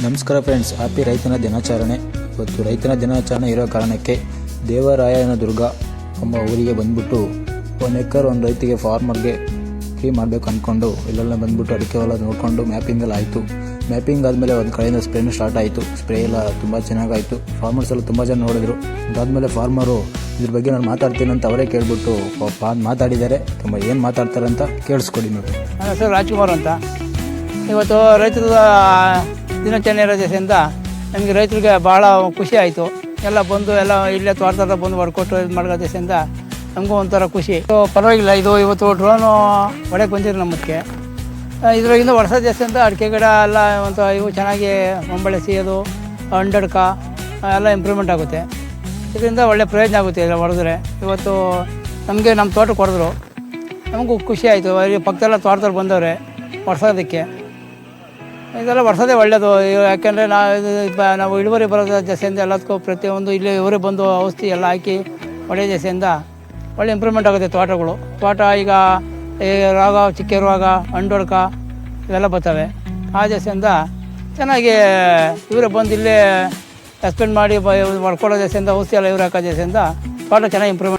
ನಮಸ್ಕಾರ friends, happy ರೈತನ ದಿನಾಚರಣೆ. ಇವತ್ತು ರೈತನ ದಿನಾಚರಣೆ ಇರೋ ಕಾರಣಕ್ಕೆ ದೇವರಾಯನದುರ್ಗ ಎಂಬ ಊರಿಗೆ ಬಂದ್ಬಿಟ್ಟು 1 ಎಕರ್ ಒಂದು ರೈತಿಗೆ ಫಾರ್ಮರ್ಗೆ ಫ್ರೀ ಮಾಡಬೇಕು ಅಂದ್ಕೊಂಡು ಇಲ್ಲೆಲ್ಲ ಬಂದ್ಬಿಟ್ಟು ಅಡಿಕೆ ಹೊಲ ನೋಡಿಕೊಂಡು ಮ್ಯಾಪಿಂಗೆಲ್ಲ ಆಯಿತು. ಮ್ಯಾಪಿಂಗ್ ಆದಮೇಲೆ ಒಂದು ಕಡೆಯಿಂದ ಸ್ಪ್ರೇನೂ ಸ್ಟಾರ್ಟ್ ಆಯಿತು. ಸ್ಪ್ರೇ ಎಲ್ಲ ತುಂಬ ಚೆನ್ನಾಗಾಯಿತು. ಫಾರ್ಮರ್ಸ್ ಎಲ್ಲ ತುಂಬ ಜನ ನೋಡಿದ್ರು. ಅದಾದಮೇಲೆ ಫಾರ್ಮರು ಇದ್ರ ಬಗ್ಗೆ ನಾನು ಮಾತಾಡ್ತೀನಿ ಅಂತ ಅವರೇ ಕೇಳ್ಬಿಟ್ಟು ಮಾತಾಡಿದ್ದಾರೆ. ತುಂಬ ಏನು ಮಾತಾಡ್ತಾರೆ ಅಂತ ಕೇಳಿಸ್ಕೊಡಿ ನೋಡಿ. ನನ್ನ ಹೆಸರು ರಾಜ್ಕುಮಾರ್ ಅಂತ. ಇವತ್ತು ರೈತರ ದಿನಾಚರಣೆ ಇರೋ ದಿವಸದಿಂದ ನಮಗೆ ರೈತರಿಗೆ ಭಾಳ ಖುಷಿ ಆಯಿತು. ಎಲ್ಲ ಬಂದು ಎಲ್ಲ ಇಲ್ಲೇ ತೋಟದ ಬಂದು ಹೊಡ್ಕೊಟ್ಟು ಇದು ಮಾಡೋ ದಿವಸದಿಂದ ನಮಗೂ ಒಂಥರ ಖುಷಿ. ಪರವಾಗಿಲ್ಲ, ಇದು ಇವತ್ತು ಡ್ರೋನು ಹೊಡೆಗೆ ಬಂದಿದ್ರು ನಮ್ಮಕ್ಕೆ. ಇದ್ರಾಗಿಂದ ವರ್ಷ ದಿವಸದಿಂದ ಅಡಿಕೆ ಗಿಡ ಎಲ್ಲ ಒಂದು ಇವು ಚೆನ್ನಾಗಿ ಹೊಂಬಳೆ ಸಿಯೋದು, ಹಂಡಡ್ಕ ಎಲ್ಲ ಇಂಪ್ರೂವ್ಮೆಂಟ್ ಆಗುತ್ತೆ. ಇದರಿಂದ ಒಳ್ಳೆ ಪ್ರಯೋಜನ ಆಗುತ್ತೆ. ಇಲ್ಲ ಹೊಡೆದ್ರೆ ಇವತ್ತು ನಮಗೆ ನಮ್ಮ ತೋಟಕ್ಕೆ ಹೊಡೆದ್ರು, ನಮಗೂ ಖುಷಿ ಆಯಿತು. ಇಲ್ಲಿ ಪಕ್ಕದೆಲ್ಲ ತೋಟದಲ್ಲಿ ಬಂದವ್ರೆ ವರ್ಷೋದಕ್ಕೆ. ಇದೆಲ್ಲ ವರ್ಷದೇ ಒಳ್ಳೆಯದು. ಯಾಕೆಂದರೆ ನಾವು ಇಳುವರಿ ಬರೋದ ಜಸೆಯಿಂದ ಎಲ್ಲದಕ್ಕೂ ಪ್ರತಿಯೊಂದು ಇಲ್ಲಿ ಇವರೇ ಬಂದು ಔಷಧಿ ಎಲ್ಲ ಹಾಕಿ ಒಳ್ಳೆಯ ಜಸೆಯಿಂದ ಒಳ್ಳೆ ಇಂಪ್ರೂವ್ಮೆಂಟ್ ಆಗುತ್ತೆ ತೋಟಗಳು. ತೋಟ ಈಗ ರೋಗ, ಚಿಕ್ಕೆ ರೋಗ, ಹಣ್ಣೊಡ್ಕ ಇವೆಲ್ಲ ಬರ್ತವೆ. ಆ ಜಸೆಯಿಂದ ಚೆನ್ನಾಗಿ ಇವರೇ ಬಂದು ಇಲ್ಲೇ ಎಕ್ಸ್ಪೆಂಡ್ ಮಾಡಿ ಮಾಡ್ಕೊಡೋ ಜಸೆಯಿಂದ ಔಷಧಿ ಎಲ್ಲ ಇವ್ರು ಹಾಕೋ ಜಸೆಯಿಂದ ತೋಟ ಚೆನ್ನಾಗಿ ಇಂಪ್ರೂವ್ಮೆಂಟ್